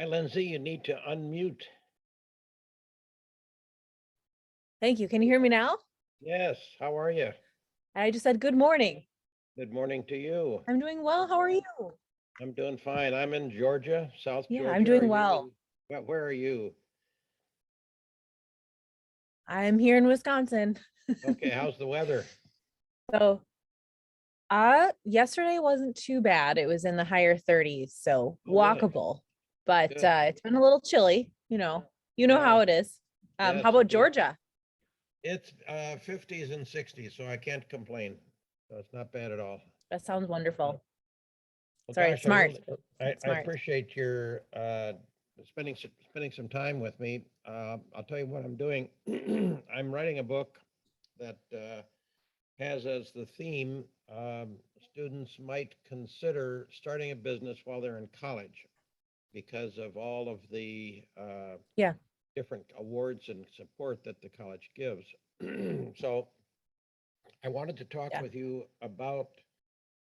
Hi, Lindsay. You need to unmute. Thank you. Can you hear me now? Yes. How are you? I just said good morning. Good morning to you. I'm doing well. How are you? I'm doing fine. I'm in Georgia, South Yeah, I'm Georgia. Are doing you well. where are you? I'm here in Wisconsin. Okay. How's the weather? So, yesterday wasn't too bad. It was in the higher 30s, so Oh, good. walkable. But Good. it's been a little chilly, You know Yeah. how it is. Yes, How about indeed. Georgia? It's 50s and 60s, so I can't complain. So it's not bad at all. That sounds wonderful. Well, Sorry, gosh, smart. I Smart. appreciate your spending some time with me. I'll tell you what I'm doing. I'm writing a book that has as the theme, students might consider starting a business while they're in college because of all of the Yeah. different awards and support that the college gives. So I wanted to talk Yeah. with you about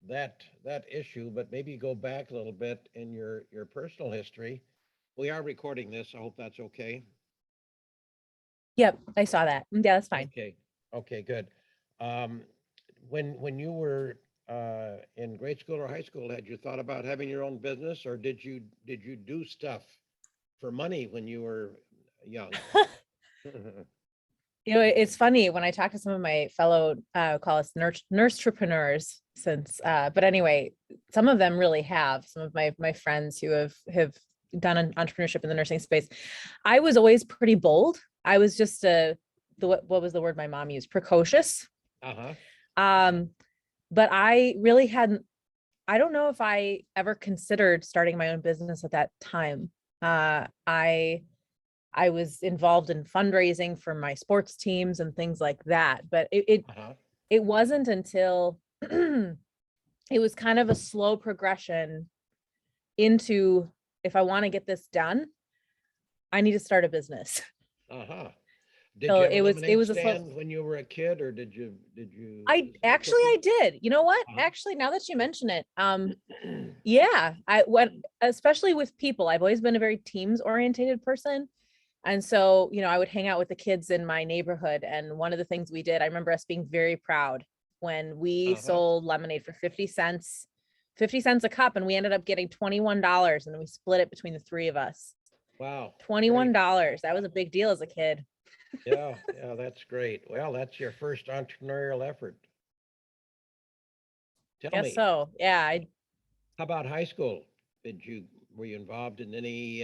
that issue, but maybe go back a little bit in your personal history. We are recording this. I hope that's okay. Yep. I saw that. Yeah, that's fine. Okay. Okay, good. Um, when you were in grade school or high school, had you thought about having your own business, or did you do stuff for money when you were young? It's funny when I talk to some of my fellow call us nurse entrepreneurs since but anyway, some of them really have some of my friends who have done an entrepreneurship in the nursing space. I was always pretty bold. I was just what was the word my mom used? Precocious. Uh-huh. Um, but I really hadn't, I don't know if I ever considered starting my own business at that time. I was involved in fundraising for my sports teams and things like that, but Uh-huh. it wasn't until it was kind of a slow progression into, if I want to get this done, I need to start a business. Uh-huh. Did So you have a it lemonade was a slow. stand when you were a kid, or did you I sell actually cookies? I did. You know what? Uh-huh. Actually, now that you mention it, yeah, I went, especially with people. I've always been a very teams orientated person. And so, I would hang out with the kids in my neighborhood. And one of the things we did, I remember us being very proud when we Uh-huh. sold lemonade for 50 cents a cup. And we ended up getting $21 and then we split it between the three of us. Wow, great. $21. That was a big deal as a kid. Yeah, yeah, that's great. Well, that's your first entrepreneurial effort. Tell Guess me, so. Yeah. how about high school? Were you involved in any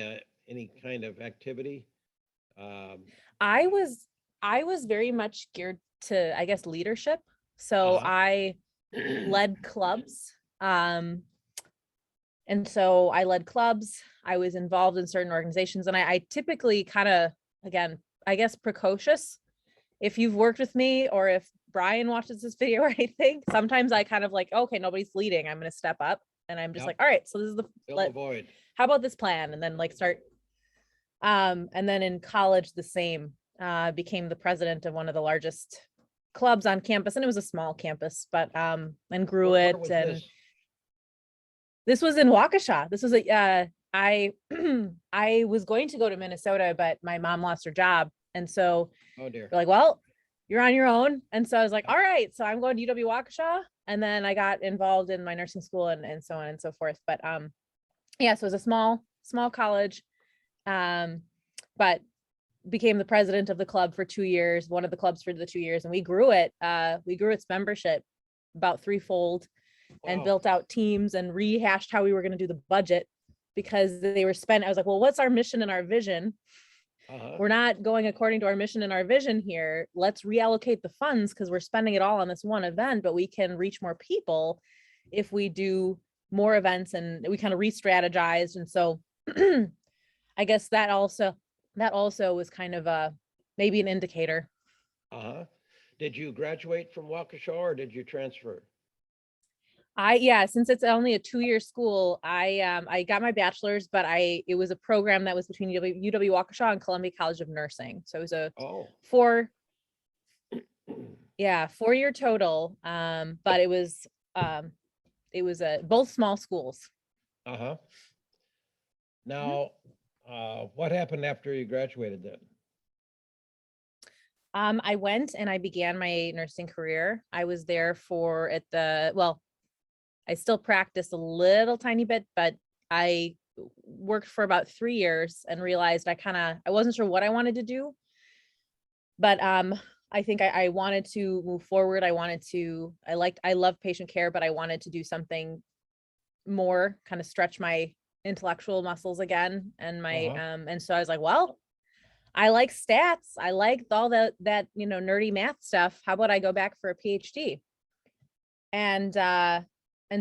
kind of activity? Um, I was, I was very much geared to, I guess, leadership. So uh-huh. I led clubs. And so I led clubs. I was involved in certain organizations, and I typically kind of, again, I guess precocious. If you've worked with me or if Brian watches this video or anything, sometimes I kind of like, okay, nobody's leading. I'm going to step up and I'm just Yep, like, all right, so this is fill the void. how about this plan? And then like start, and then in college, the same, became the president of one of the largest clubs on campus. And it was a small campus, but, and grew Where it. was And this? this was in Waukesha. This was I I was going to go to Minnesota, but my mom lost her job. And so Oh dear. we're like, well, you're on your own. And so I was like, Yep. all right, so I'm going to UW Waukesha. And then I got involved in my nursing school and so on and so forth. But yeah, so it was a small college. Um, but became the president of the club for 2 years, one of the clubs for the 2 years, and we grew it. We grew its membership about threefold and Wow. built out teams and rehashed how we were going to do the budget because they were spent. I was like, well, what's our mission and our vision? Uh-huh. We're not going according to our mission and our vision here. Let's reallocate the funds because we're spending it all on this one event, but we can reach more people if we do more events. And we kind of re-strategized. And so I guess that also was kind of maybe an indicator. Uh-huh. Did you graduate from Waukesha or did you transfer? Yeah, since it's only a 2-year school, I got my bachelor's, but it was a program that was between UW Waukesha and Columbia College of Nursing. So it was a Oh. four, yeah, 4-year total. But it was a both small schools. Uh-huh. Mhm. Now, What happened after you graduated then? I went and I began my nursing career. I was there for well, I still practiced a little tiny bit, but I worked for about 3 years and realized I wasn't sure what I wanted to do, but I think I wanted to move forward. I love patient care, but I wanted to do something more, kind of stretch my intellectual muscles again. Uh-huh. And so I was like, well, I like stats. I like all that, nerdy math stuff. How about I go back for a PhD? And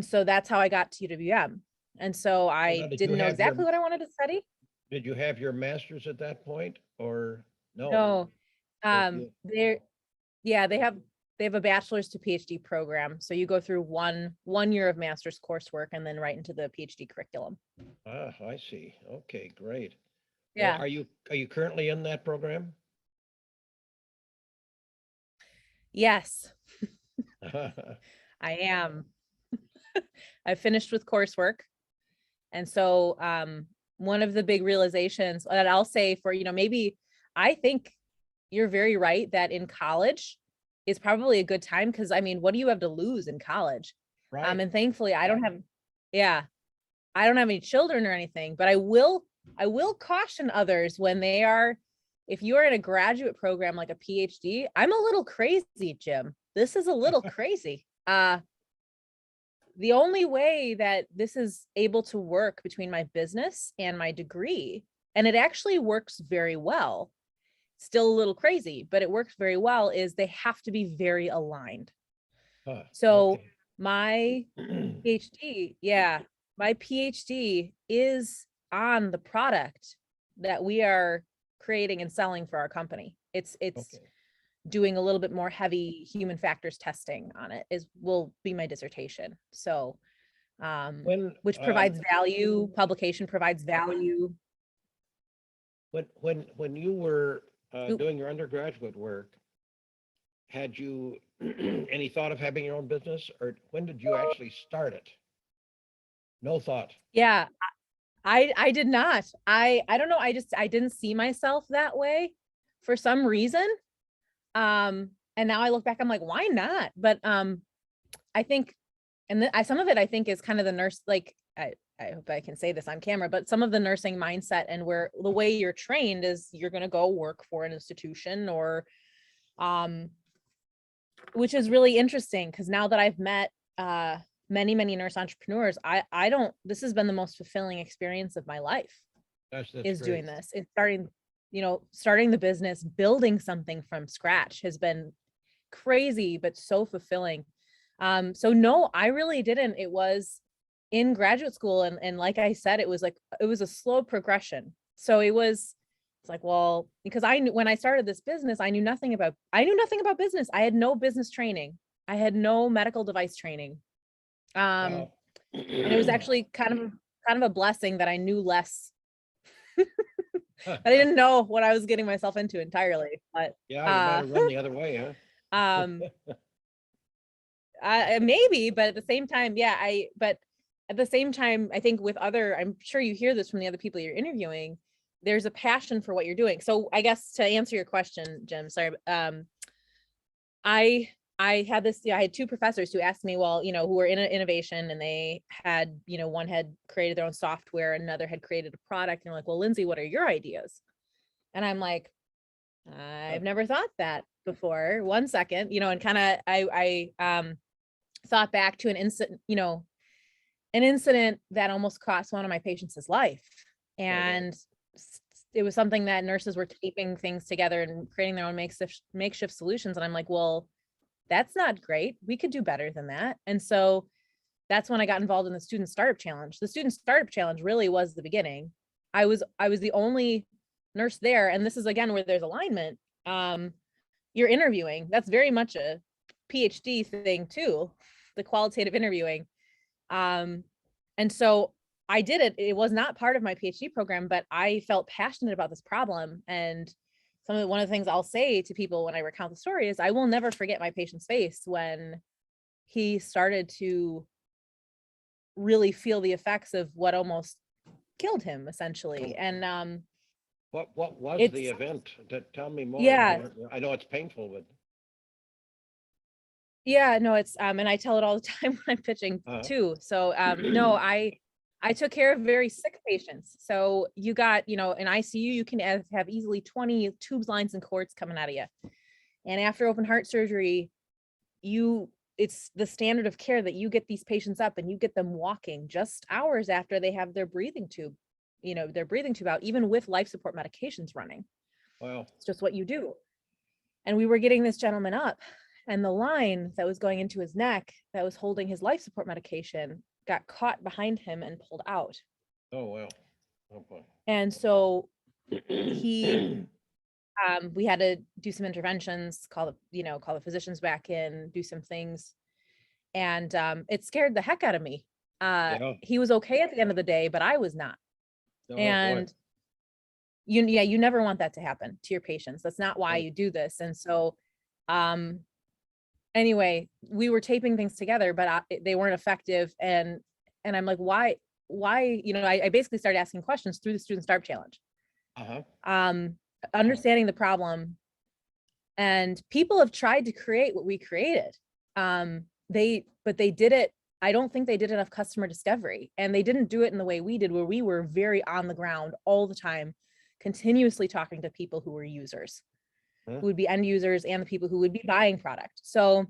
so that's how I got to UWM. And so So now, I didn't know exactly what I wanted to study. did you have your master's at that point or no? No. Or you, They're Yeah, they have a bachelor's to PhD program. So you go through one year of master's coursework and then right into the PhD curriculum. I see. Okay, great. Well, Yeah. are you currently in that program? Yes, I am. I finished with coursework. And so one of the big realizations that I'll say for, maybe I think you're very right that in college is probably a good time because I mean, what do you have to lose in college? Right. And thankfully yeah, I don't have any children or anything, but I will caution others when if you are in a graduate program like a PhD, I'm a little crazy, Jim. This is a little crazy. The only way that this is able to work between my business and my degree, and it actually works very well, still a little crazy, but it works very well, is they have to be very aligned. So Okay. my PhD, yeah, my PhD is on the product that we are creating and selling for our company. It's Okay. doing a little bit more heavy human factors testing on it will be my dissertation. So When which provides value, publication provides value. when you were Oop. doing your undergraduate work, had you any thought of having your own business, or when did you actually start it? No thought. Yeah, I did not. I don't know. I didn't see myself that way for some reason. And now I look back, I'm like, why not? But I think, and some of it I think is kind of the nurse, like I hope I can say this on camera, but some of the nursing mindset and where the way you're trained is you're going to go work for an institution or, which is really interesting because now that I've met many nurse entrepreneurs, I don't, this has been the most fulfilling experience of my life, That's is great. doing this. It's starting the business, building something from scratch has been crazy, but so fulfilling. So no, I really didn't. It was in graduate school. And like I said, it was a slow progression. So it's like, well, because when I started this business, I knew nothing about business. I had no business training. I had no medical device training. And Wow. it was actually kind of a blessing that I knew less, that I didn't know what I was getting myself into entirely, but, Yeah, you might have run the other way, huh? um, maybe, but at the same time, yeah, but at the same time, I think I'm sure you hear this from the other people you're interviewing, there's a passion for what you're doing. So I guess to answer your question, Jim, sorry, I I had two professors who asked me, well, who were in innovation, and they had, one had created their own software, another had created a product, and they're like, well, Lindsey, what are your ideas? And I'm like, I've never thought that before. One second, and kind of I thought back to an incident that almost cost one of my patients' life. Oh boy. And it was something that nurses were taping things together and creating their own makeshift solutions. And I'm like, well, that's not great. We could do better than that. And so that's when I got involved in the Student Startup Challenge. The Student Startup Challenge really was the beginning. I was the only nurse there. And this is again where there's alignment. You're interviewing. That's very much a PhD thing too, the qualitative interviewing. And so I did it. It was not part of my PhD program, but I felt passionate about this problem. And one of the things I'll say to people when I recount the story is I will never forget my patient's face when he started to really feel the effects of what almost killed him essentially. And What was it's, the event? Tell me more. yeah, I know it's painful, but yeah, no, it's and I tell it all the time when I'm pitching too. So no, I took care of very sick patients. So you got, in ICU, you can have easily 20 tubes, lines, and cords coming out of you. And after open heart surgery, it's the standard of care that you get these patients up and you get them walking just hours after they have their breathing tube, their breathing tube out, even with life support medications running. wow. It's just what you do. And we were getting this gentleman up, and the line that was going into his neck that was holding his life support medication got caught behind him and pulled out. Oh, wow. Oh, boy. And so he we had to do some interventions, call the physicians back in, do some things. And it scared the heck out of me. Yeah. He was okay at the end of the day, but I was not. Oh, And boy. you never want that to happen to your patients. That's not why Right. you do this. And so anyway, we were taping things together, but they weren't effective. And I'm like, why, I basically started asking questions through the Student Start Challenge. Understanding the problem. And people have tried to create what we created. But they did it. I don't think they did enough customer discovery, and they didn't do it in the way we did, where we were very on the ground all the time, continuously talking to people who were users, who would be end users, and the people who would be buying product. So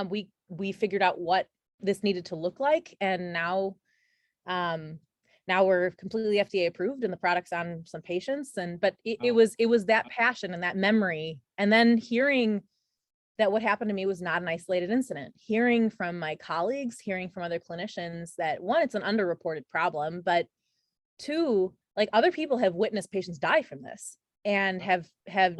we figured out what this needed to look like, and now we're completely FDA approved, and the product's on some patients. But it was that passion and that memory, and then hearing that what happened to me was not an isolated incident, hearing from my colleagues, hearing from other clinicians that, one, it's an underreported problem, but two, like, other people have witnessed patients die from this and have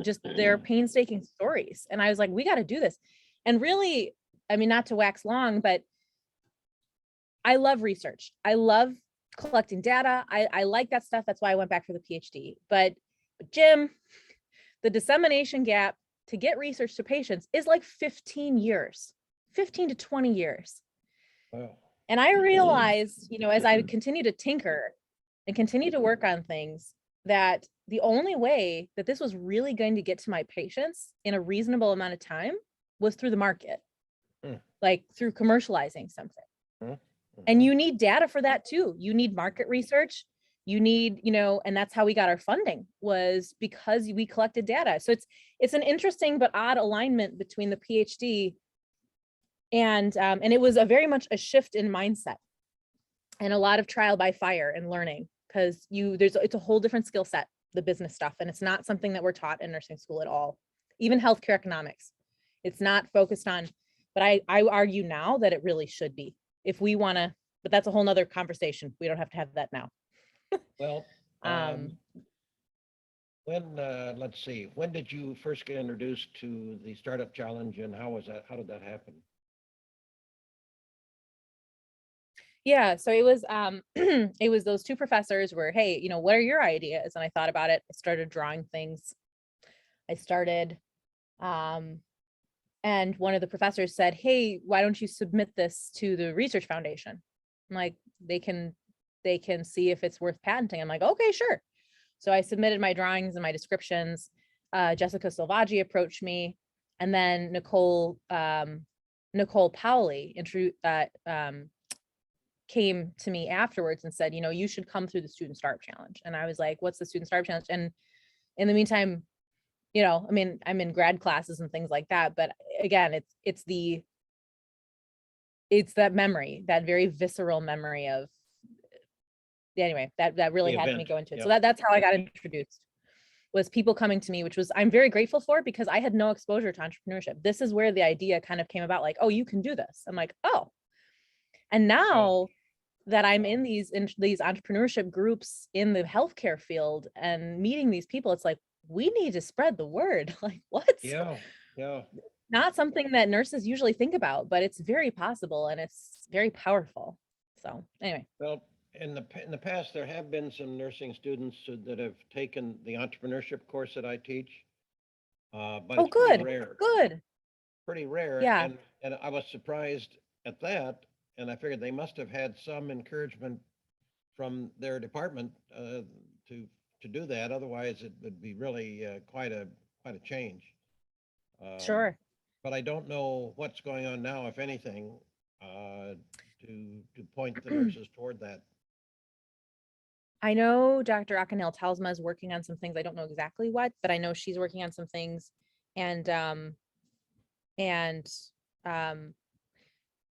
just their painstaking stories. And I was like, we got to do this. And really, I mean, not to wax long, but I love research. I love collecting data. I like that stuff. That's why I went back for the PhD. But Jim, the dissemination gap to get research to patients is like 15 years, 15 to 20 years. Wow. And I realized, as I continue to tinker and continue to work on things, that the only way that this was really going to get to my patients in a reasonable amount of time was through the market, like through commercializing something. And you need data for that too. You need market research. You need, and that's how we got our funding, was because we collected data. So it's an interesting but odd alignment between the PhD and it was very much a shift in mindset and a lot of trial by fire and learning, because it's a whole different skill set, the business stuff. And it's not something that we're taught in nursing school at all. Even healthcare economics, it's not focused on, but I argue now that it really should be, if we want to, but that's a whole nother conversation. We don't have to have that now. Well, let's see, when did you first get introduced to the Startup Challenge, and how did that happen? Yeah, so it was it was those two professors were, hey, what are your ideas? And I thought about it. I started drawing things. I started and one of the professors said, hey, why don't you submit this to the Research Foundation? I'm like, they can see if it's worth patenting. I'm like, okay, sure. So I submitted my drawings and my descriptions. Jessica Silvaggi approached me, and then Nicole Powley came to me afterwards and said, you should come through the Student Startup Challenge. And I was like, what's the Student Startup Challenge? And in the meantime, I mean, I'm in grad classes and things like that, but again, it's that memory, that very visceral memory of, anyway, that really had me go into it. So that's how I got introduced, was people coming to me, which was, I'm very grateful for, because I had no exposure to entrepreneurship. This is where the idea kind of came about, like, oh, you can do this. I'm like, oh. And now that I'm in these entrepreneurship groups in the healthcare field and meeting these people, it's like, we need to spread the word. Like, what? Yeah. Not something that nurses usually think about, but it's very possible and it's very powerful. So anyway. Well, in the past, there have been some nursing students that have taken the entrepreneurship course that I teach. But it's good. Pretty rare. Good. Pretty rare. Yeah. And I was surprised at that. And I figured they must have had some encouragement from their department to do that. Otherwise, it would be really quite a change. Sure. But I don't know what's going on now, if anything, to point the nurses toward that. I know Dr. Akanel Telsma is working on some things. I don't know exactly what, but I know she's working on some things. And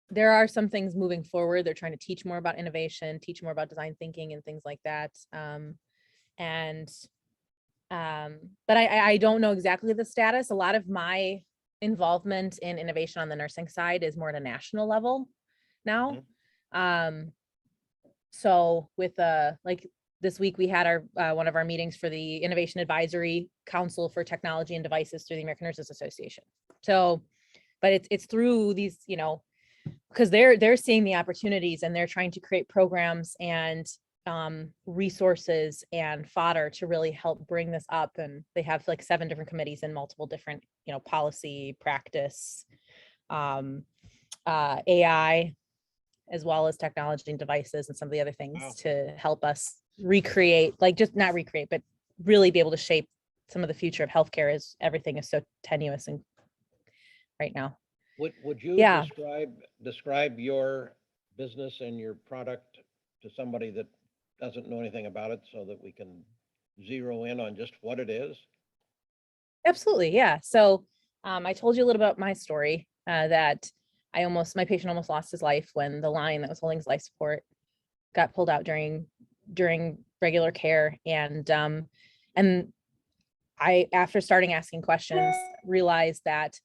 there are some things moving forward. They're trying to teach more about innovation, teach more about design thinking and things like that. But I don't know exactly the status. A lot of my involvement in innovation on the nursing side is more at a national level now. So with like this week we had our one of our meetings for the Innovation Advisory Council for Technology and Devices through the American Nurses Association. So, but it's through these, you know, because they're seeing the opportunities and they're trying to create programs and resources and fodder to really help bring this up. And they have like 7 different committees in multiple different, you know, policy, practice, AI, as well as technology and devices and some of the other things. Wow. To help us recreate, like just not recreate, but really be able to shape some of the future of healthcare, as everything is so tenuous and right now. Would you Yeah. describe your business and your product to somebody that doesn't know anything about it, so that we can zero in on just what it is? Absolutely. Yeah. So I told you a little about my story, that my patient almost lost his life when the line that was holding his life support got pulled out during regular care. And I, after starting asking questions, realized that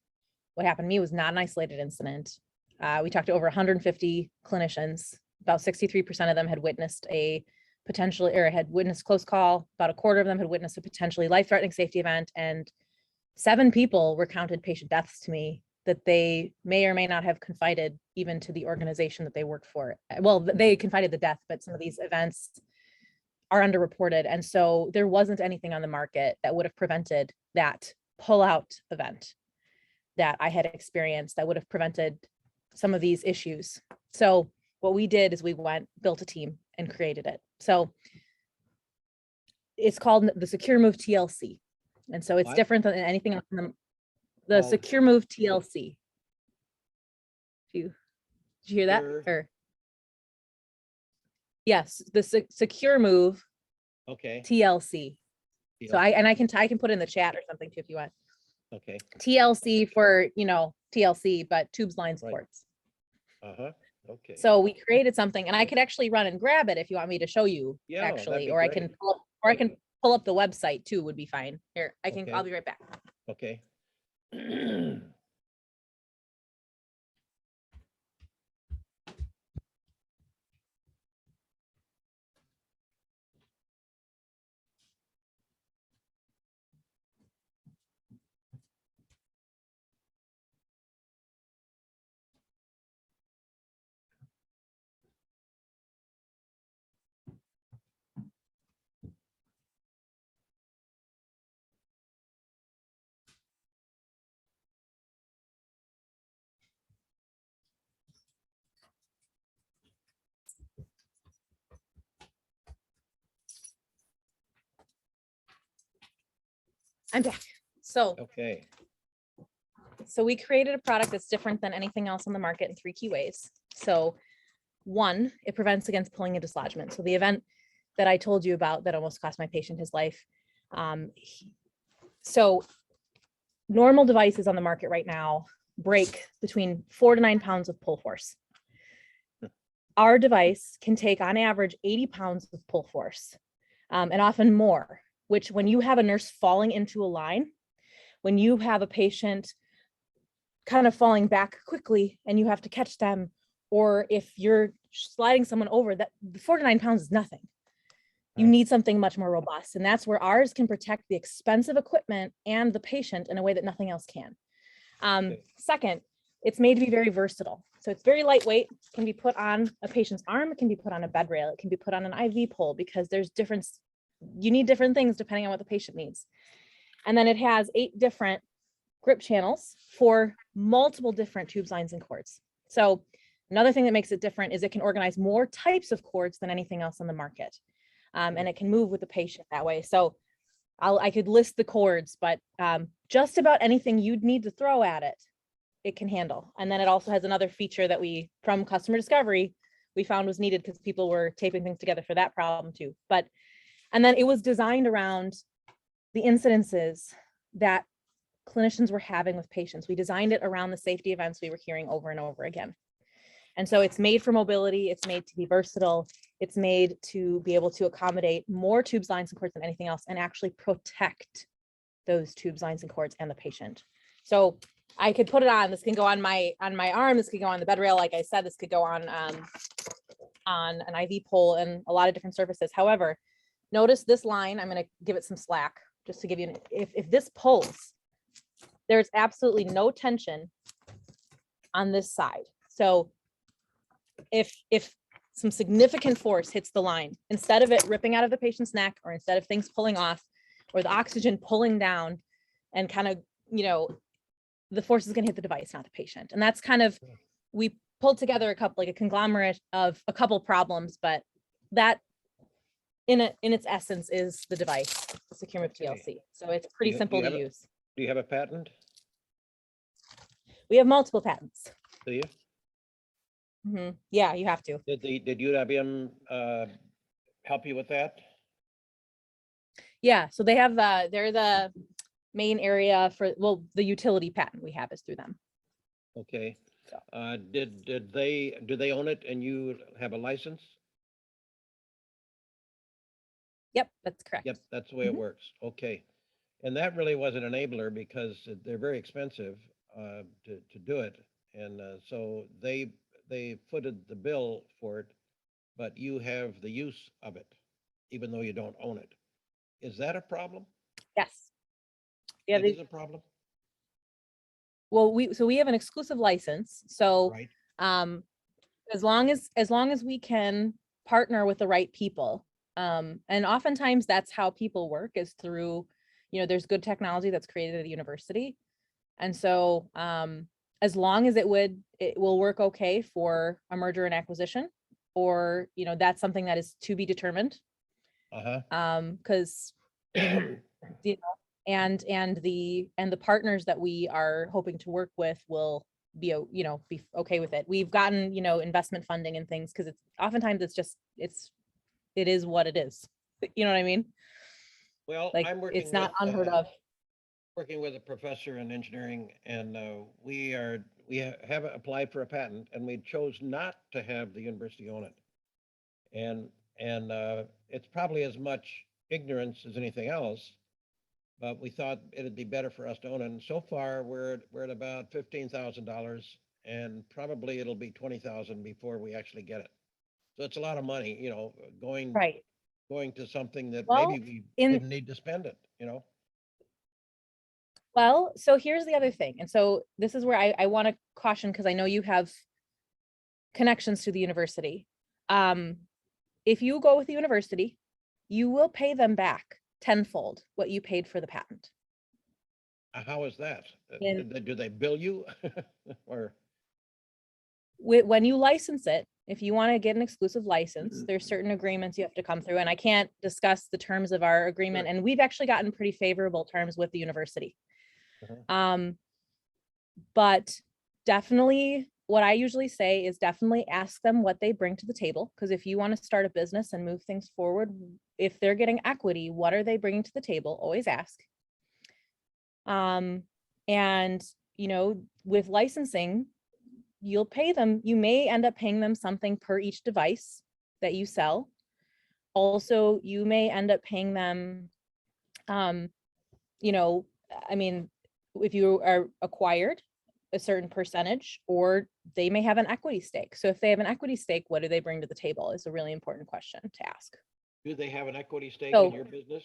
what happened to me was not an isolated incident. We talked to over 150 clinicians. About 63% of them had witnessed had witnessed close call. About a quarter of them had witnessed a potentially life-threatening safety event, and 7 people recounted patient deaths to me that they may or may not have confided even to the organization that they worked for. Well, they confided the death, but some of these events are underreported. And so there wasn't anything on the market that would have prevented that pull-out event that I had experienced, that would have prevented some of these issues. So what we did is we built a team and created it. So it's called the Secure Move TLC. And so it's What? different than anything else in the Secure Move TLC. Did you hear that? Or yes, the Secure Move Okay. TLC. So I can put in the chat or something too if you want. Okay. TLC for, you know, TLC, but tubes, lines, Right. ports. Okay. So we created something, and I could actually run and grab it if you want me to show you, Yeah, that'd actually, be or I great. can pull up the website too, would be fine. Here, Okay. I'll be right back. Okay. I'm back. So Okay. we created a product that's different than anything else on the market in 3 key ways. So 1, it prevents against pulling and dislodgement. So the event that I told you about that almost cost my patient his life. So normal devices on the market right now break between 4 to 9 pounds of pull force. Our device can take on average 80 pounds of pull force, and often more, which when you have a nurse falling into a line, when you have a patient kind of falling back quickly and you have to catch them, or if you're sliding someone over, that 4 to 9 pounds is nothing. You Right. need something much more robust. And that's where ours can protect the expensive equipment and the patient in a way that nothing else can. Okay. Second, it's made to be very versatile. So it's very lightweight, can be put on a patient's arm, it can be put on a bed rail, it can be put on an IV pole, because you need different things depending on what the patient needs. And then it has 8 different grip channels for multiple different tubes, lines, and cords. So Another thing that makes it different is it can organize more types of cords than anything else on the market. And it can move with the patient that way. So I could list the cords, but just about anything you'd need to throw at it, it can handle. And then it also has another feature that we, from customer discovery, we found was needed because people were taping things together for that problem too. And then it was designed around the incidences that clinicians were having with patients. We designed it around the safety events we were hearing over and over again. And so it's made for mobility, it's made to be versatile, it's made to be able to accommodate more tubes, lines, and cords than anything else, and actually protect those tubes, lines, and cords and the patient. So I could put it on, this can go on my arm, this could go on the bed rail, like I said, this could go on an IV pole and a lot of different surfaces. However, notice this line, I'm gonna give it some slack, just to give you, if this pulls, there's absolutely no tension on this side. So if some significant force hits the line, instead of it ripping out of the patient's neck, or instead of things pulling off, or the oxygen pulling down and kind of, the force is going to hit the device, not the patient. And that's kind of, we pulled together a conglomerate of a couple problems, but that in its essence is the device, the Secure Move TLC. So it's pretty simple to use. Do you have a patent? We have multiple patents. Do you? Yeah, you have to. Did UWM help you with that? Yeah, so they have they're the main area for, well, the utility patent we have is through them. Okay. Do they own it and you have a license? Yep, that's correct. Yep, that's the way it works. Okay. And that really was an enabler because they're very expensive to do it. And so they footed the bill for it, but you have the use of it, even though you don't own it. Is that a problem? Yes. Yeah, it is a problem. Well, we have an exclusive license. So right. As long as we can partner with the right people, and oftentimes that's how people work, is through, there's good technology that's created at a university. And so as long as it will work okay for a merger and acquisition, or, that's something that is to be determined. Because, and the partners that we are hoping to work with will be okay with it. We've gotten, investment funding and things, because it's oftentimes it is what it is. You know what I mean? Well, like, I'm working it's not with, unheard of. Working with a professor in engineering, and we have applied for a patent, and we chose not to have the university own it. And it's probably as much ignorance as anything else, but we thought it'd be better for us to own it. And so far, we're at about $15,000, and probably it'll be $20,000 before we actually get it. So it's a lot of money, going to something that maybe we didn't need to spend it, Well, so here's the other thing. And so this is where I want to caution, because I know you have connections to the university. If you go with the university, you will pay them back tenfold what you paid for the patent. How is that? Do they bill you? Or when you license it, if you want to get an exclusive license, there's certain agreements you have to come through, and I can't discuss the terms of our agreement. Sure. And we've actually gotten pretty favorable terms with the university. But definitely what I usually say is definitely ask them what they bring to the table. Because if you want to start a business and move things forward, if they're getting equity, what are they bringing to the table? Always ask. And, with licensing, you'll pay them, you may end up paying them something per each device that you sell. Also, you may end up paying them, if you are acquired, a certain percentage, or they may have an equity stake. So if they have an equity stake, what do they bring to the table is a really important question to ask. Do they have an equity stake in your business?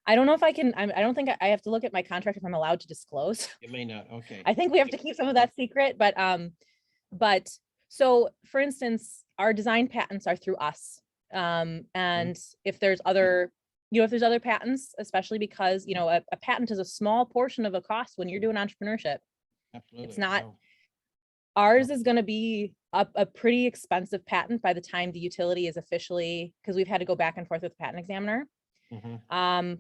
I don't know if I can, I don't think I have to look at my contract if I'm allowed to disclose. You may not, okay. I think we have to keep some of that secret, but so for instance, our design patents are through us. And if there's other, if there's other patents, especially because, a patent is a small portion of a cost when you're doing entrepreneurship. Absolutely. It's not, Ours is going to be a pretty expensive patent by the time the utility is officially, because we've had to go back and forth with the patent examiner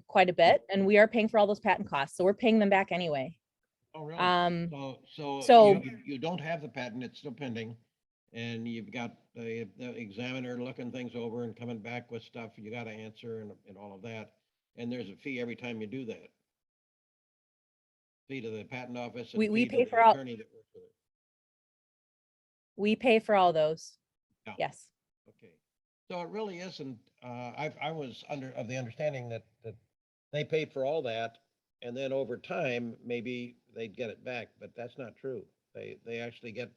quite a bit, and we are paying for all those patent costs, so we're paying them back anyway. Oh, really? So So you don't have the patent, it's still pending, and you've got the examiner looking things over and coming back with stuff you gotta answer and all of that. And there's a fee every time you do that. Fee to the patent office and we fee to pay the for all, attorney that works with it. we pay for all those. Yeah. Yes. Okay. So it really isn't, I was of the understanding that they paid for all that, and then over time, maybe they'd get it back, but that's not true. They actually get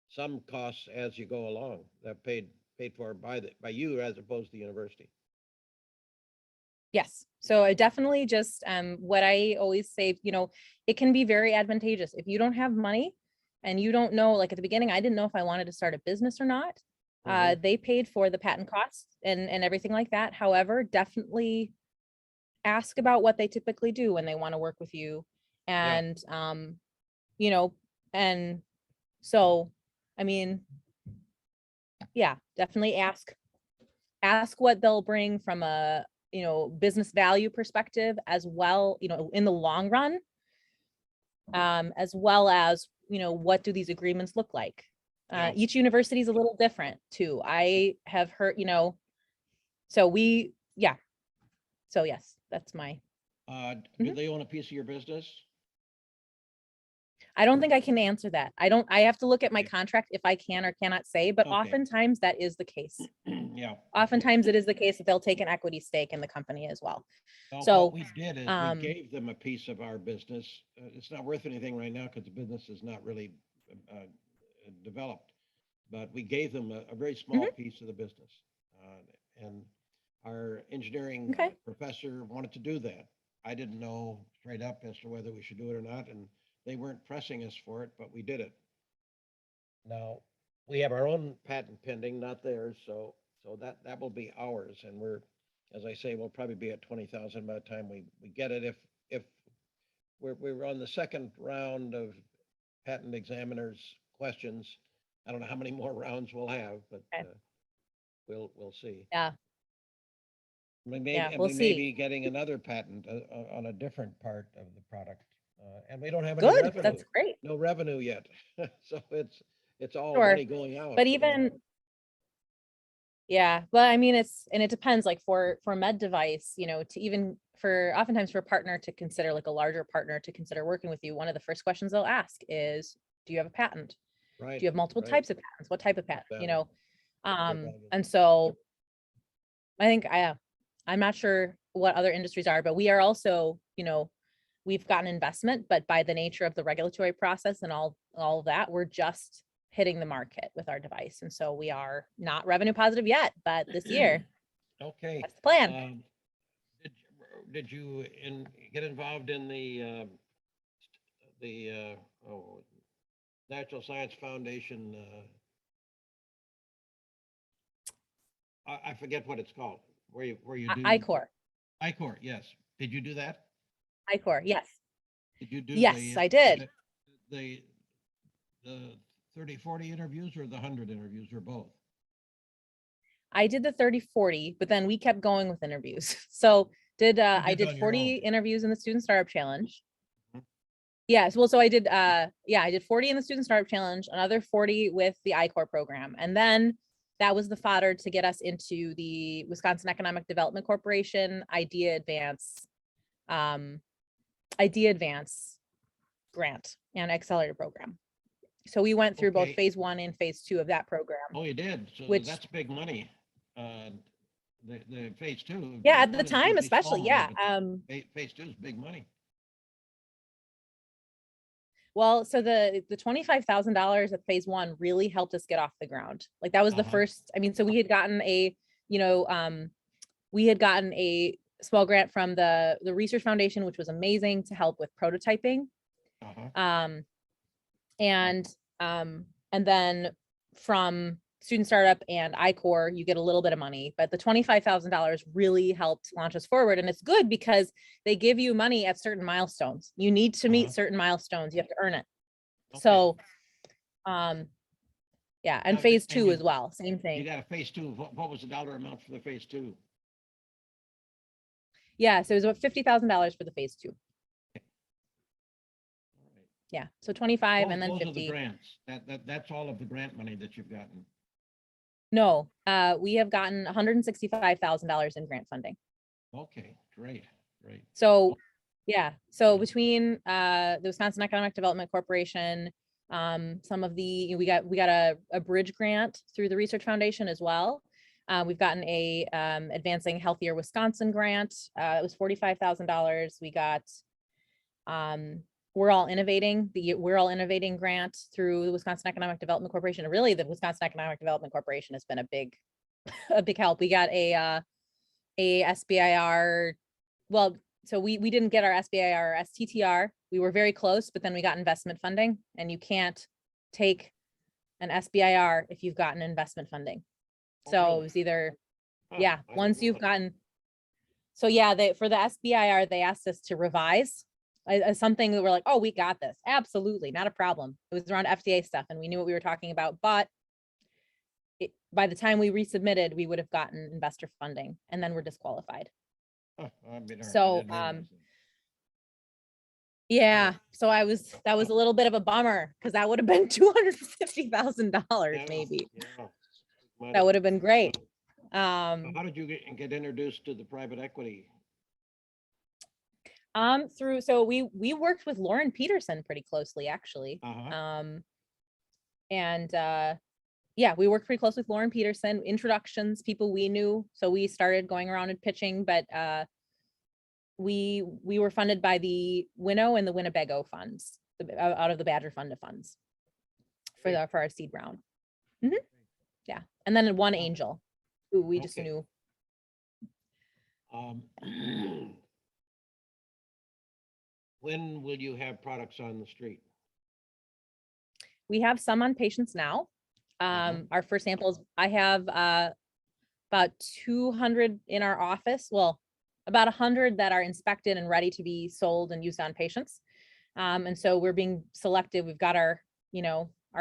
some costs as you go along, that paid for by you as opposed to the university. Yes. So I definitely just, what I always say, it can be very advantageous if you don't have money and you don't know, like at the beginning, I didn't know if I wanted to start a business or not. They paid for the patent costs and everything like that. However, definitely ask about what they typically do when they want to work with you. And, and so, I mean, yeah, definitely ask what they'll bring from a, business value perspective as well, in the long run, as well as, what do these agreements look like? Yeah. Each university is a little different too. I have heard, so yes, that's my, Do they own a piece of your business? I don't think I can answer that. I have to look at my Okay. contract if I can or cannot say, but Okay. oftentimes that is the case. Yeah. Oftentimes it is the case that they'll take an equity stake in the company as well. Well, So, what we did is we gave them a piece of our business. It's not worth anything right now because the business is not really developed, but we gave them a very small piece of the business. And our engineering Okay. professor wanted to do that. I didn't know straight up as to whether we should do it or not, and they weren't pressing us for it, but we did it. Now, we have our own patent pending, not theirs, so that will be ours, and as I say, we'll probably be at 20,000 by the time we get it. If we're on the second round of patent examiners questions, I don't know how many more rounds we'll have, but Okay. we'll see. Yeah. We may, Yeah, and we'll we may see. be getting another patent on a different part of the product, and we don't have any Good. revenue. That's great. No revenue yet, so it's all Sure. money going out. But even, yeah, but I mean, it depends, like for med device, to even oftentimes for a partner to consider, like a larger partner to consider working with you, one of the first questions they'll ask is, do you have a patent? Right. Do you have multiple right. types of patents? What type of patent, Valid. and so I think I'm not sure what other industries are, but we are also, we've gotten investment, but by the nature of the regulatory process and all of that, we're just hitting the market with our device. And so we are not revenue positive yet, but this year, Okay. that's the plan. Did you get involved in the Natural Science Foundation? I forget what it's called. Where you do ICOR. ICOR, yes. Did you do that? ICOR, yes. Did you do Yes, I did. The 30, 40 interviews or the 100 interviews or both? I did the 30, 40, but then we kept going with interviews. So I did on your 40 own. interviews in the Student Startup Challenge. Mhm. Yes, well, so I did, I did 40 in the Student Startup Challenge, another 40 with the ICOR program. And then that was the fodder to get us into the Wisconsin Economic Development Corporation Idea Advance grant and accelerator program. So we went through both Okay. phase 1 and phase 2 of that program. Oh, you did? So Which- that's big money. The phase 2. Yeah, at the one is time, usually especially, small yeah. money, but phase 2 is big money. Well, so the $25,000 at phase 1 really helped us get off the ground. Like that was the first, I mean, so we had gotten a small grant from the Research Foundation, which was amazing to help with prototyping. And then from Student Startup and ICOR, you get a little bit of money, but the $25,000 really helped launch us forward. And it's good because they give you money at certain milestones. You need to meet certain milestones. You have to earn it. Okay. So Yeah, and Now, phase and 2 as well, same you thing. got a phase 2. What was the dollar amount for the phase 2? Yeah, so it was about $50,000 for the phase 2. All right. Yeah, so 25 and then Those are the 50. grants. That's all of the grant money that you've gotten. No, we have gotten $165,000 in grant funding. Okay, great, great. So, yeah, so between the Wisconsin Economic Development Corporation, some of the, we got a bridge grant through the Research Foundation as well. We've gotten a Advancing Healthier Wisconsin grant. It was $45,000. We got We're All Innovating, the We're All Innovating grant through the Wisconsin Economic Development Corporation. And really, the Wisconsin Economic Development Corporation has been a big help. We got a SBIR. Well, so we didn't get our SBIR or STTR. We were very close, but then we got investment funding, and you can't take an SBIR if you've gotten investment funding. Oh, So really? it was either, Huh, yeah, I didn't once know you've that. gotten, so yeah, for the SBIR, they asked us to revise something that we're like, oh, we got this. Absolutely, not a problem. It was around FDA stuff, and we knew what we were talking about, but by the time we resubmitted, we would have gotten investor funding, and then we're disqualified. Huh, I'll be darned. I So, didn't realize that. yeah, so that was a little bit of a bummer, because that would have been $250,000 Yeah, maybe. yeah. Money. That would have been great. So how did you get introduced to the private equity? So we worked with Lauren Peterson pretty closely, actually. Uh-huh. And yeah, we worked pretty close with Lauren Peterson, introductions, people we knew. So we started going around and pitching, but we were funded by the Winnow and the Winnebago funds, out of the Badger Fund of funds for our seed round. Yeah, and then one angel who we just knew. When will you have products on the street? We have some on patients now. Our first samples, I have about 200 in our office. Well, about 100 that are inspected and ready to be sold and used on patients. And so we're being selective. We've got our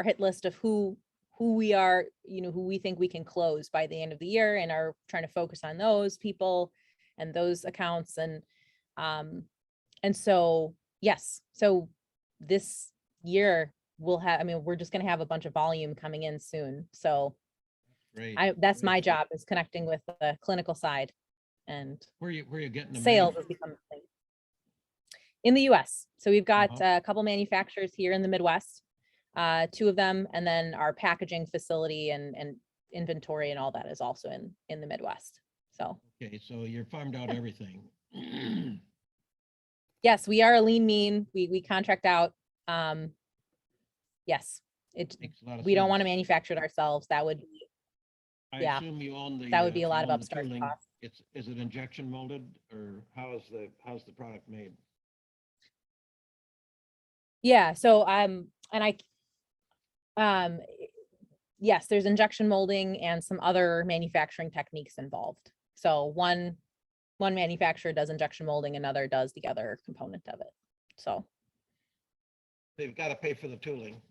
hit list of who we are, who we think we can close by the end of the year, and are trying to focus on those people and those accounts. And so, yes, so this year we'll have, we're just going to have a bunch of volume coming in soon. So Great. that's my job, is connecting with the clinical side, and Where you getting them sales made? has become a thing. In the US. So we've got a couple manufacturers here in the Midwest, 2 of them, and then our packaging facility and inventory and all that is also in the Midwest. So Okay, so you're farmed out everything. yes, we are a lean mean. We contract out. Yes, Makes a lot of we don't sense. want to manufacture it ourselves. That would be, I yeah, assume you own the that would be a lot you of own the upstart tooling. costs. Is it injection molded, or how's the product made? Yeah, so yes, there's injection molding and some other manufacturing techniques involved. So one manufacturer does injection molding, another does the other component of it. So They've got to pay for the tooling.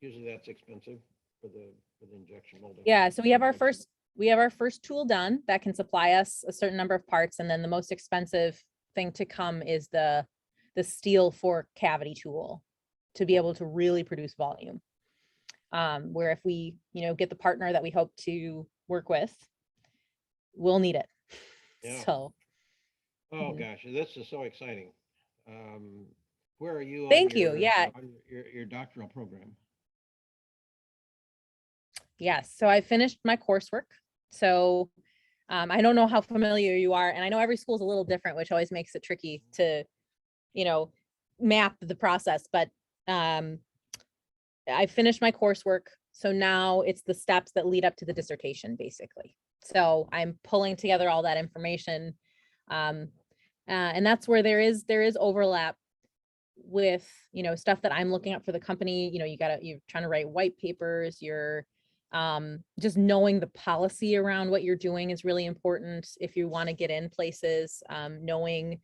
Usually that's expensive for the injection molding. yeah, so we have our first tool done that can supply us a certain number of parts, and then the most expensive thing to come is the steel for cavity tool to be able to really produce volume. Where if we, get the partner that we hope to work with, we'll need it. Yeah. So. Oh gosh, this is so exciting. Where are you? Thank you. Yeah. On your doctoral program? Yes. So I finished my coursework. So I don't know how familiar you are, and I know every school is a little different, which always makes it tricky to, map the process. But I finished my coursework. So now it's the steps that lead up to the dissertation, basically. So I'm pulling together all that information. And that's where there is overlap with, stuff that I'm looking at for the company. You're trying to write white papers, you're just knowing the policy around what you're doing is really important if you want to get in places, knowing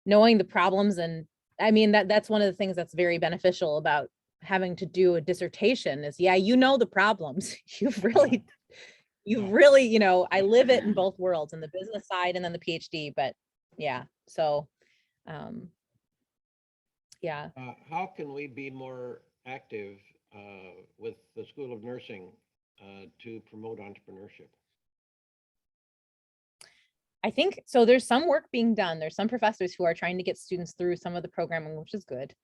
the problems. And that's one of the things that's very beneficial about having to do a dissertation is, yeah, you know, the problems. You've really, you know, I live it in both worlds, in the business side and then the PhD, but yeah. So, yeah. How can we be more active with the School of Nursing to promote entrepreneurship? I think so. There's some work being done. There's some professors who are trying to get students through some of the programming, which is good.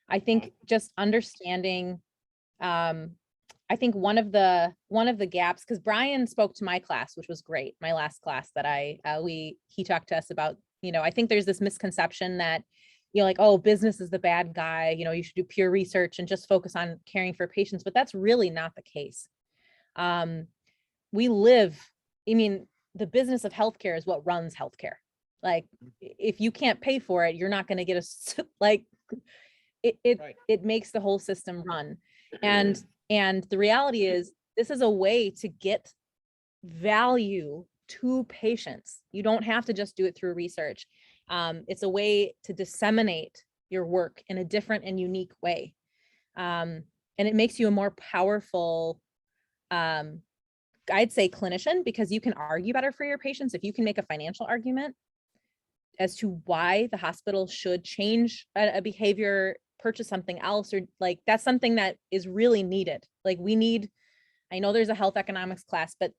I think just understanding, I think one of the gaps, because Brian spoke to my class, which was great. My last class that he talked to us about, you know, I think there's this misconception that, you know, like, oh, business is the bad guy, you know, you should do pure research and just focus on caring for patients, but that's really not the case. We live, I mean, the business of healthcare is what runs healthcare. Like, if you can't pay for it, you're not going to get like, it makes the whole system run. And the reality is, this is a way to get value to patients. You don't have to just do it through research. It's a way to disseminate your work in a different and unique way. And it makes you a more powerful, I'd say, clinician, because you can argue better for your patients. If you can make a financial argument as to why the hospital should change a behavior, purchase something else, or like, that's something that is really needed. Like, I know there's a health economics class, but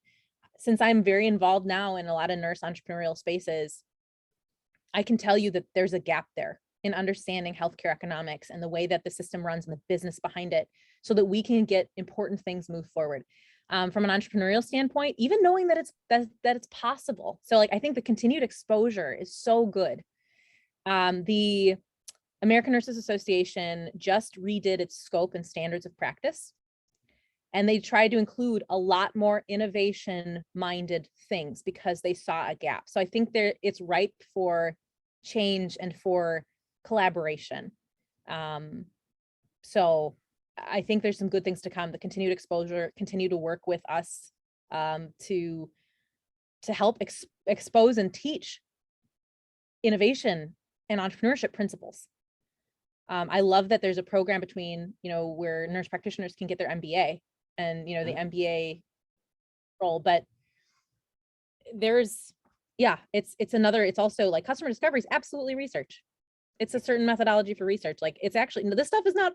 since I'm very involved now in a lot of nurse entrepreneurial spaces, I can tell you that there's a gap there in understanding healthcare economics and the way that the system runs and the business behind it, so that we can get important things move forward. From an entrepreneurial standpoint, even knowing that it's possible. So, like, I think the continued exposure is so good. The American Nurses Association just redid its scope and standards of practice, and they tried to include a lot more innovation-minded things because they saw a gap. So I think it's ripe for change and for collaboration. So I think there's some good things to come. The continued exposure, continue to work with us to help expose and teach innovation and entrepreneurship principles. I love that there's a program between, you know, where nurse practitioners can get their MBA and, you know, the MBA role, but it's also like customer discovery is absolutely research. It's a certain methodology for research. Like, it's actually, this stuff is not,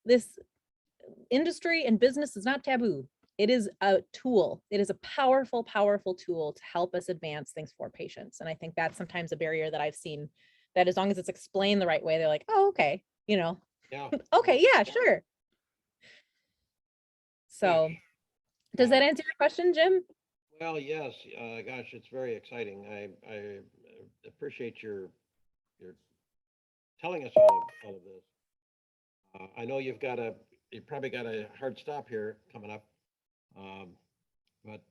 this industry and business is not taboo. It is a tool. It is a powerful, powerful tool to help us advance things for patients. And I think that's sometimes a barrier that I've seen, that as long as it's explained the right way, they're like, oh, okay, you know, okay, yeah, sure. So does that answer your question, Jim? Well, yes. Gosh, it's very exciting. I appreciate your telling us all of this. I know you probably got a hard stop here coming up, but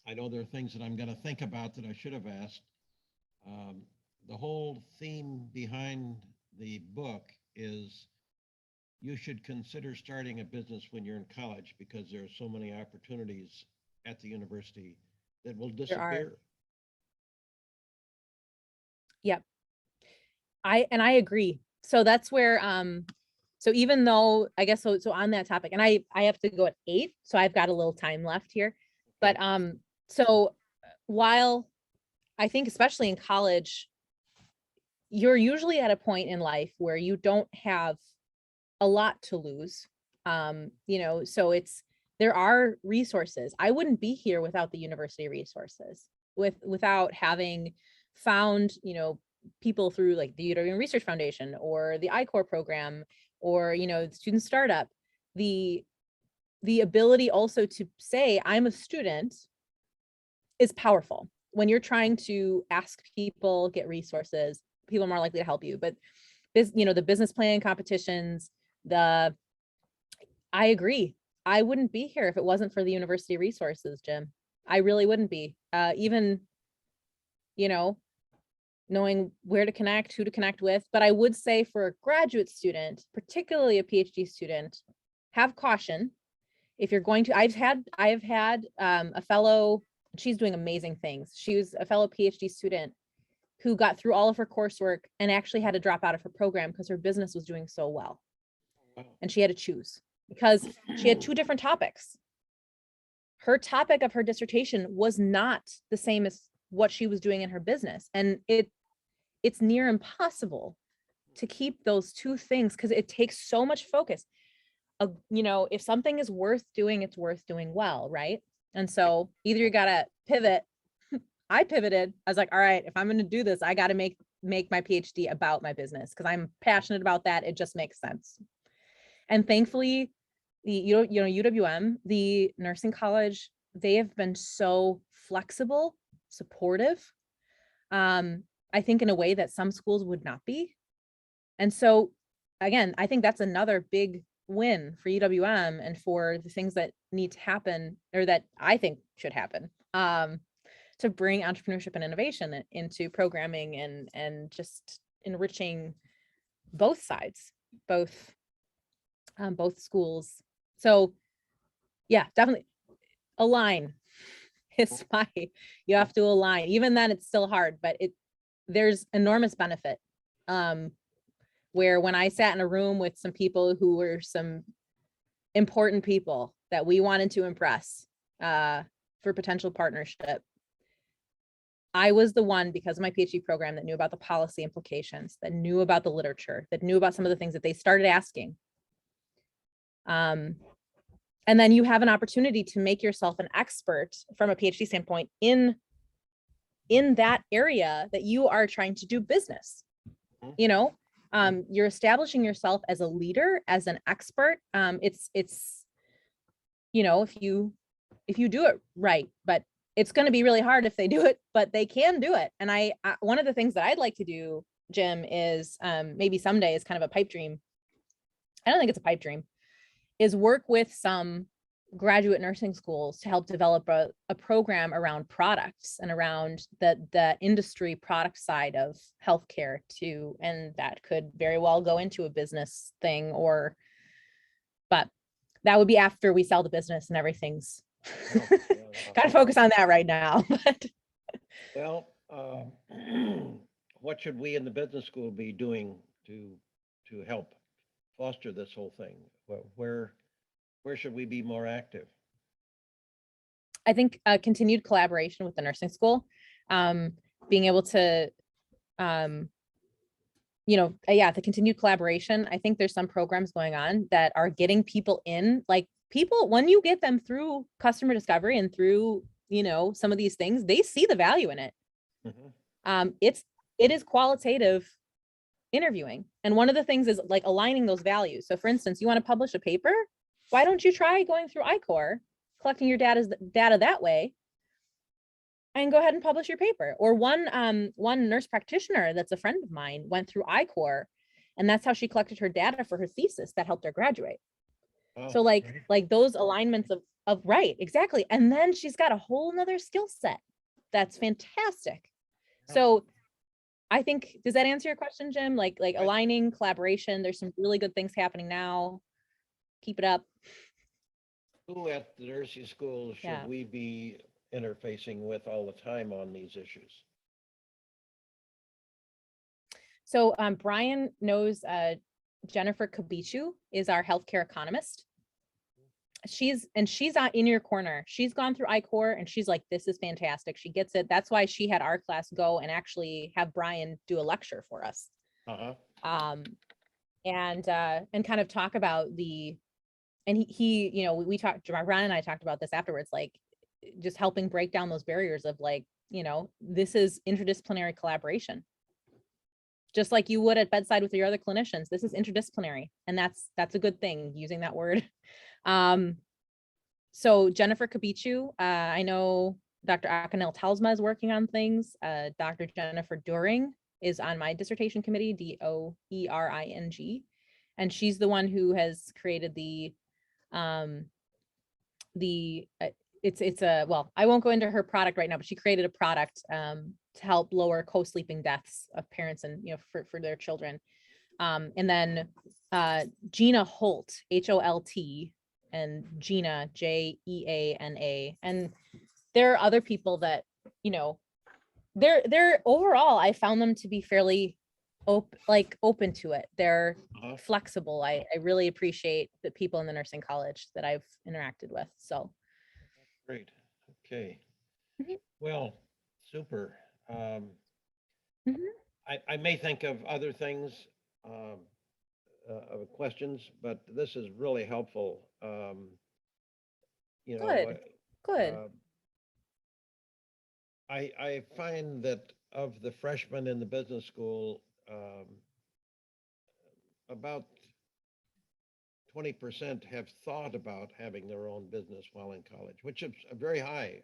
I know there are things that I'm going to think about that I should have asked. The whole theme behind the book is you should consider starting a business when you're in college, because there are so many opportunities at the university that will disappear. Yep. I agree. So that's where, so even though, I guess, so on that topic, and I have to go at 8, so I've got a little time left here. But so while I think, especially in college, you're usually at a point in life where you don't have a lot to lose. You know, so there are resources. I wouldn't be here without the university resources, without having found, you know, people through like the Uterine Research Foundation or the I-Corps program, or, you know, student startup, the ability also to say, I'm a student, is powerful. When you're trying to ask people, get resources, people are more likely to help you. But you know, the business plan competitions, I agree. I wouldn't be here if it wasn't for the university resources, Jim. I really wouldn't be. Even, you know, knowing where to connect, who to connect with. But I would say, for a graduate student, particularly a PhD student, have caution. If you're going to, I have had a fellow, she's doing amazing things. She was a fellow PhD student who got through all of her coursework and actually had to drop out of her program because her business was doing so well. and she had to choose because she had two different topics. Her topic of her dissertation was not the same as what she was doing in her business. And it's near impossible to keep those two things because it takes so much focus. If something is worth doing, it's worth doing well, right? And so either you gotta pivot. I pivoted. I was like, all right, if I'm going to do this, I got to make my PhD about my business because I'm passionate about that. It just makes sense. And thankfully, UWM, the nursing college, they have been so flexible, supportive. I think in a way that some schools would not be. And so again, I think that's another big win for UWM and for the things that need to happen or that I think should happen. To bring entrepreneurship and innovation into programming and just enriching both sides, both schools. So yeah, definitely align. It's you have to align. Even then it's still hard, but there's enormous benefit. Where when I sat in a room with some people who were some important people that we wanted to impress for potential partnership, I was the one, because of my PhD program, that knew about the policy implications, that knew about the literature, that knew about some of the things that they started asking. And then you have an opportunity to make yourself an expert from a PhD standpoint in that area that you are trying to do business. You're establishing yourself as a leader, as an expert. It's if you do it right, but it's going to be really hard if they do it, but they can do it. And I one of the things that I'd like to do, Jim, is maybe someday is kind of a pipe dream. I don't think it's a pipe dream, is work with some graduate nursing schools to help develop a program around products and around the industry product side of healthcare too. And that could very well go into a business thing but that would be after we sell the business and everything's kind of focus on that right now. But well, what should we in the business school be doing to help foster this whole thing? Where should we be more active? I think continued collaboration with the nursing school, being able to, the continued collaboration. I think there's some programs going on that are getting people in, like people, when you get them through customer discovery and through, some of these things, they see the value in it. Mm-hmm. It is qualitative interviewing. And one of the things is like aligning those values. So for instance, you want to publish a paper, why don't you try going through I-Corps, collecting your data that way, and go ahead and publish your paper? Or one nurse practitioner that's a friend of mine went through I-Corps, and that's how she collected her data for her thesis that helped her graduate. Oh, so like those alignments of right, exactly. And then she's got a whole nother skill set that's fantastic. So I think, does that answer your question, Jim? Like aligning, collaboration, there's some really good things happening now. Keep it up. Who at the nursing school should we be interfacing with all the time on these issues? So Brian knows Jennifer Kabichu is our healthcare economist. She's in your corner. She's gone through I-Corps and she's like, this is fantastic. She gets it. That's why she had our class go and actually have Brian do a lecture for us. And kind of talk about we talked, Brian and I talked about this afterwards, like just helping break down those barriers of like, this is interdisciplinary collaboration. Just like you would at bedside with your other clinicians, this is interdisciplinary. And that's a good thing, using that word. So Jennifer Kabichu, I know Dr. Akanel Telsma is working on things. Dr. Jennifer During is on my dissertation committee, DOERING. And she's the one who has created I won't go into her product right now, but she created a product to help lower co-sleeping deaths of parents and for their children. And then Gina Holt, Holt, and Gina, Jeana. And there are other people that they're overall, I found them to be fairly open to it. They're Uh-huh. flexible. I really appreciate the people in the nursing college that I've interacted with. So Great. Okay. Mhm. Well, super. Um, Mhm. I may think of other things, um, of questions, but this is really helpful. You know, Good, good. uh, I find that of the freshmen in the business school, about 20% have thought about having their own business while in college, which is very high.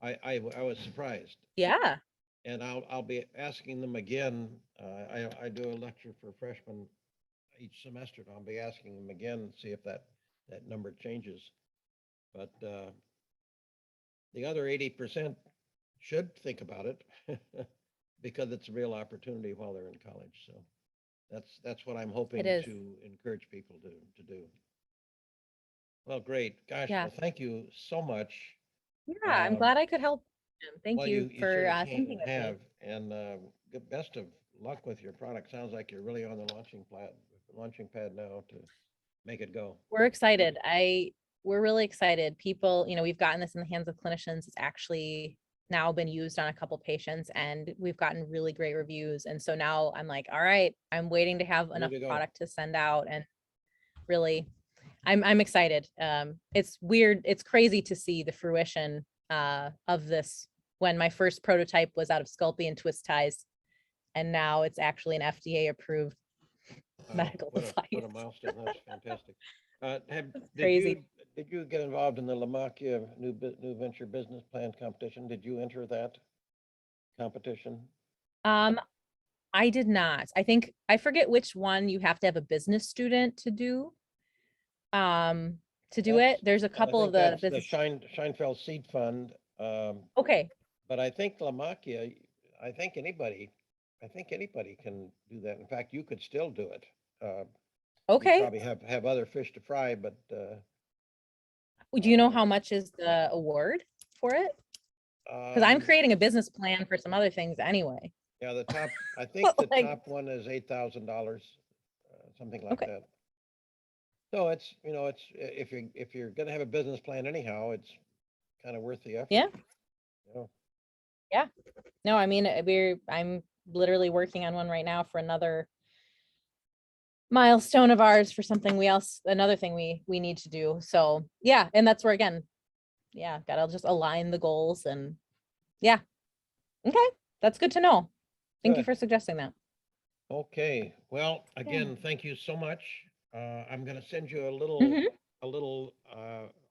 I was surprised. Yeah. And I'll be asking them again. I do a lecture for freshmen each semester, and I'll be asking them again, see if that number changes. But the other 80% should think about it because it's a real opportunity while they're in college. So that's what I'm It hoping is. to encourage people to do. Well, great. Gosh, Yeah. well, thank you so much. Yeah. I'm Um, glad I could help. Thank well, you you for sure thinking of me. have, and best of luck with your product. Sounds like you're really on the launching pad now to make it go. We're excited. We're really excited. People, we've gotten this in the hands of clinicians. It's actually now been used on a couple patients and we've gotten really great reviews. And so now I'm like, all right, I'm waiting to have Ready enough to go. product to send out, and really I'm excited. It's weird. It's crazy to see the fruition of this when my first prototype was out of Sculpey and twist ties. And now it's actually an FDA approved Wow, medical what a device. milestone. That's fantastic. It's Did crazy. you get involved in the Lamakia New Venture Business Plan competition? Did you enter that competition? Um, I did not. I forget which one you have to have a business student um, to do That's, it. There's a I couple of think the that's the business. Scheinfeld Seed Fund. Okay. But I think Lamakia, I think anybody, I think anybody can do that. In fact, you could still do it. You Okay. probably have other fish to fry, but Do you know uh, how much is the award for it? Because I'm um, creating a business plan for some other things anyway. yeah, I think the Like, top one is $8,000, something like okay. that. So it's, it's, if you're gonna have a business plan anyhow, it's kind of worth the Yeah. effort. You know? Yeah. No, I mean, I'm literally working on one right now for another milestone of ours for something another thing we need to do. So yeah. And that's where, again, yeah, gotta just align the goals and yeah. Okay. That's good to know. Thank you Good. for suggesting that. Okay. Well, Yeah. again, thank you so much. I'm gonna send you Mhm. a little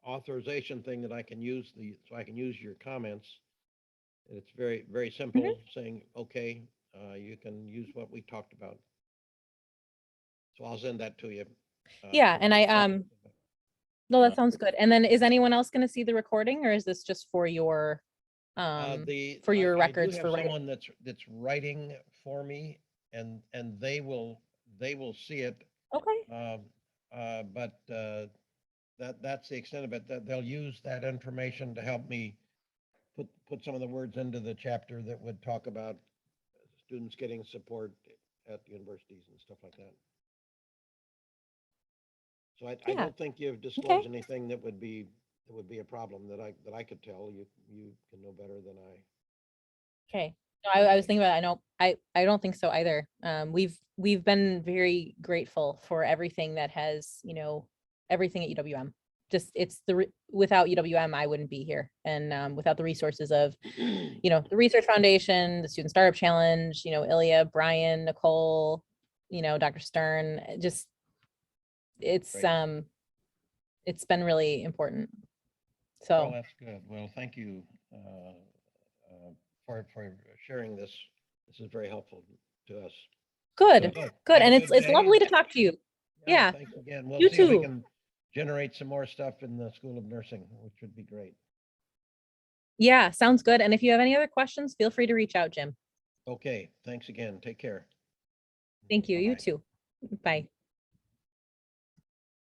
authorization thing that I can use so I can use your comments. It's very, very Mhm. simple, saying, okay, you can use what we talked about. So I'll send that to you. Yeah. In And the I, next- no, that sounds good. And then is anyone else going to see the recording, or is this just for your I do records have for writing? someone that's writing for me, and they will see it. Okay. Um, but that's the extent of it. That they'll use that information to help me put some of the words into the chapter that would talk about students getting support at universities and stuff like that. So I Yeah. don't think you've Okay. disclosed anything that would be a problem that I could tell. You can know better than Okay. No, I was thinking about it. I know I don't think so either. We've been very grateful for everything that has, everything at UWM. Just without UWM, I wouldn't be here. And without the resources of, I. the Research Foundation, the Student Startup Challenge, Ilya, Brian, Nicole, Dr. Stern, just it's Right. it's been really important. Well, So that's good. Well, thank you uh, for sharing this. This is very helpful to us. So good, good. good. Have a And it's good it's day. lovely to talk to you. Yeah, Yeah, thanks again. We'll you see if we too. can generate some more stuff in the School of Nursing, which would be great. Yeah, sounds good. And if you have any other questions, feel free to reach out, Jim. Okay, thanks again. Take care. Thank you. You Bye-bye. too. Bye.